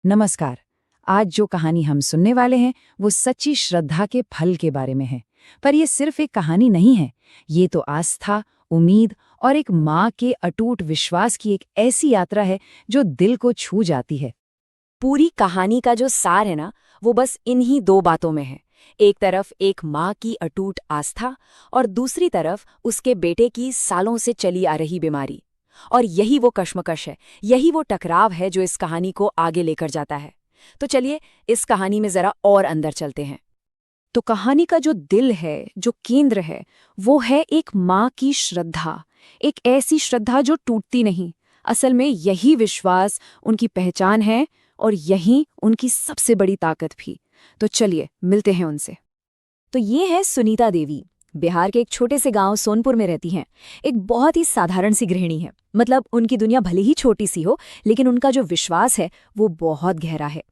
नमस्कार। आज जो कहानी हम सुनने वाले हैं वो सच्ची श्रद्धा के फल के बारे में है। पर ये सिर्फ एक कहानी नहीं है, ये तो आस्था, उम्मीद और एक माँ के अटूट विश्वास की एक ऐसी यात्रा है जो दिल को छू जाती है। पूरी कहानी का जो सार है ना, वो बस इन्हीं दो बातों में है। एक तरफ एक माँ की अटूट आस्था और दूसरी तरफ उसके बेटे की सालों से चली आ रही बीमारी। और यही वो कश्मकश है, यही वो टकराव है जो इस कहानी को आगे लेकर जाता है। तो चलिए इस कहानी में जरा और अंदर चलते हैं। तो कहानी का जो दिल है, जो केंद्र है, वो है एक माँ की श्रद्धा। एक ऐसी श्रद्धा जो टूटती नहीं। असल में यही विश्वास उनकी पहचान है और यही उनकी सबसे बड़ी ताकत भी। तो चलिए मिलते हैं उनसे। तो ये है सुनीता देवी। बिहार के एक छोटे से गांव सोनपुर में रहती हैं। एक बहुत ही साधारण सी गृहिणी है। मतलब उनकी दुनिया भले ही छोटी सी हो, लेकिन उनका जो विश्वास है वो बहुत गहरा है।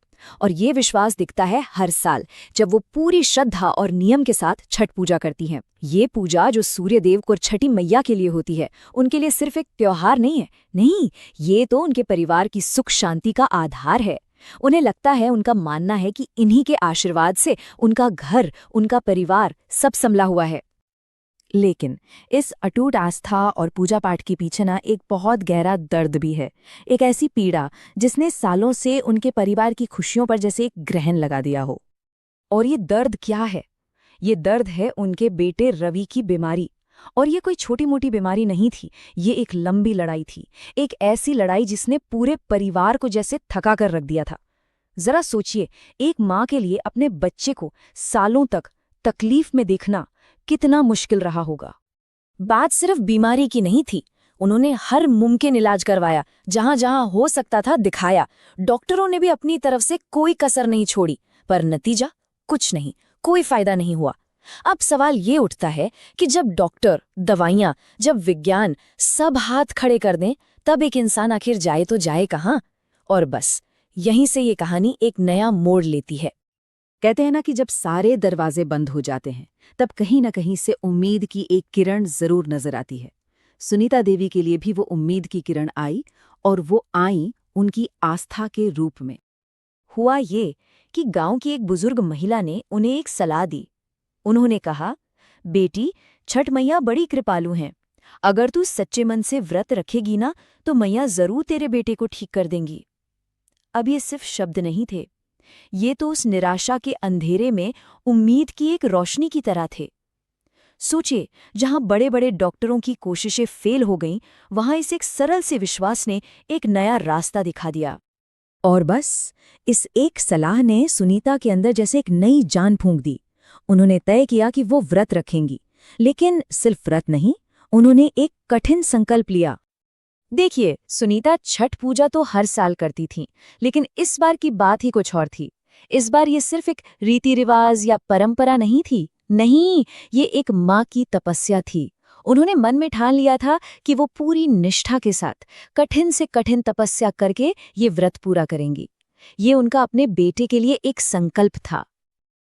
और ये विश्वास दिखता है हर साल जब वो पूरी श्रद्धा और नियम के साथ छठ पूजा करती हैं। ये पूजा जो सूर्य देव और छठी मैया के लिए होती है, उनके लिए सिर्फ एक त्योहार नहीं है। नहीं, ये तो उनके परिवार की सुख शांति का आधार है। उन्हें लगता है, उनका मानना है कि इन्हीं के आशीर्वाद से उनका घर, उनका परिवार सब संभला हुआ है। लेकिन इस अटूट आस्था और पूजा पाठ के पीछे ना एक बहुत गहरा दर्द भी है। एक ऐसी पीड़ा जिसने सालों से उनके परिवार की खुशियों पर जैसे एक ग्रहण लगा दिया हो। और ये दर्द क्या है? ये दर्द है उनके बेटे रवि की बीमारी। और ये कोई छोटी मोटी बीमारी नहीं थी, ये एक लंबी लड़ाई थी। एक ऐसी लड़ाई जिसने पूरे परिवार को जैसे थका कर रख दिया था। जरा सोचिए, एक माँ के लिए अपने बच्चे को सालों तक तकलीफ में देखना कितना मुश्किल रहा होगा। बात सिर्फ बीमारी की नहीं थी। उन्होंने हर मुमकिन इलाज करवाया, जहां जहां हो सकता था दिखाया। डॉक्टरों ने भी अपनी तरफ से कोई कसर नहीं छोड़ी, पर नतीजा कुछ नहीं, कोई फायदा नहीं हुआ। अब सवाल ये उठता है कि जब डॉक्टर, दवाइयां, जब विज्ञान सब हाथ खड़े कर दें, तब एक इंसान आखिर जाए तो जाए कहां? और बस यहीं से ये कहानी एक नया मोड़ लेती है। कहते हैं ना कि जब सारे दरवाजे बंद हो जाते हैं, तब कहीं न कहीं से उम्मीद की एक किरण जरूर नजर आती है। सुनीता देवी के लिए भी वो उम्मीद की किरण आई, और वो आई उनकी आस्था के रूप में। हुआ ये कि गांव की एक बुजुर्ग महिला ने उन्हें एक सलाह दी। उन्होंने कहा, बेटी, छठ मैया बड़ी कृपालु हैं। अगर तू सच्चे मन से व्रत रखेगी ना, तो मैया जरूर तेरे बेटे को ठीक कर देंगी। अब ये सिर्फ शब्द नहीं थे, ये तो उस निराशा के अंधेरे में उम्मीद की एक रोशनी की तरह थे। सोचिए, जहां बड़े बड़े डॉक्टरों की कोशिशें फेल हो गईं, वहां इस एक सरल से विश्वास ने एक नया रास्ता दिखा दिया। और बस इस एक सलाह ने सुनीता के अंदर जैसे एक नई जान फूंक दी। उन्होंने तय किया कि वो व्रत रखेंगी, लेकिन सिर्फ व्रत नहीं, उन्होंने एक कठिन संकल्प लिया। देखिए, सुनीता छठ पूजा तो हर साल करती थीं, लेकिन इस बार की बात ही कुछ और थी। इस बार ये सिर्फ एक रीति रिवाज या परंपरा नहीं थी। नहीं, ये एक माँ की तपस्या थी। उन्होंने मन में ठान लिया था कि वो पूरी निष्ठा के साथ कठिन से कठिन तपस्या करके ये व्रत पूरा करेंगी। ये उनका अपने बेटे के लिए एक संकल्प था।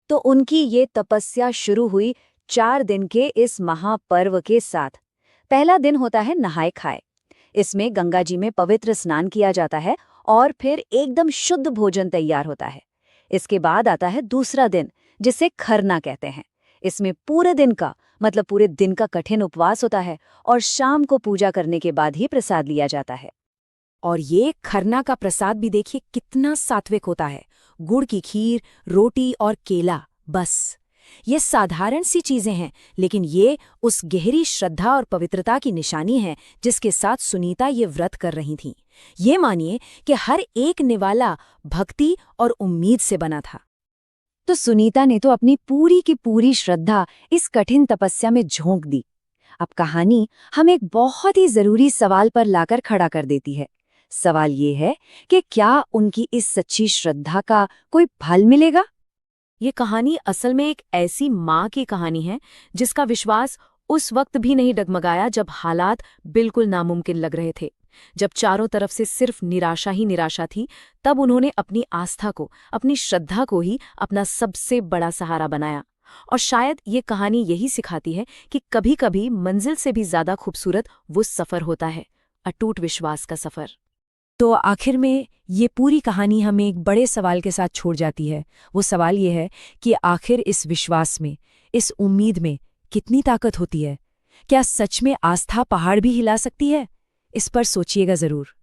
तो उनकी ये तपस्या शुरू हुई 4 दिन के इस महापर्व के साथ। पहला दिन होता है नहाए खाए। इसमें गंगा जी में पवित्र स्नान किया जाता है और फिर एकदम शुद्ध भोजन तैयार होता है। इसके बाद आता है दूसरा दिन, जिसे खरना कहते हैं। इसमें पूरे दिन का, मतलब पूरे दिन का कठिन उपवास होता है और शाम को पूजा करने के बाद ही प्रसाद लिया जाता है। और ये खरना का प्रसाद भी देखिए कितना सात्विक होता है। गुड़ की खीर, रोटी और केला, बस। ये साधारण सी चीजें हैं, लेकिन ये उस गहरी श्रद्धा और पवित्रता की निशानी है जिसके साथ सुनीता ये व्रत कर रही थीं। ये मानिए कि हर एक निवाला भक्ति और उम्मीद से बना था। तो सुनीता ने तो अपनी पूरी की पूरी श्रद्धा इस कठिन तपस्या में झोंक दी। अब कहानी हम एक बहुत ही जरूरी सवाल पर लाकर खड़ा कर देती है। सवाल ये है कि क्या उनकी इस सच्ची श्रद्धा का कोई फल मिलेगा? ये कहानी असल में एक ऐसी माँ की कहानी है जिसका विश्वास उस वक्त भी नहीं डगमगाया जब हालात बिल्कुल नामुमकिन लग रहे थे। जब चारों तरफ से सिर्फ निराशा ही निराशा थी, तब उन्होंने अपनी आस्था को, अपनी श्रद्धा को ही अपना सबसे बड़ा सहारा बनाया। और शायद ये कहानी यही सिखाती है कि कभी-कभी मंजिल से भी ज्यादा खूबसूरत वो सफर होता है, अटूट विश्वास का सफर। तो आखिर में ये पूरी कहानी हमें एक बड़े सवाल के साथ छोड़ जाती है। वो सवाल ये है कि आखिर इस विश्वास में, इस उम्मीद में कितनी ताकत होती है? क्या सच में आस्था पहाड़ भी हिला सकती है? इस पर सोचिएगा ज़रूर।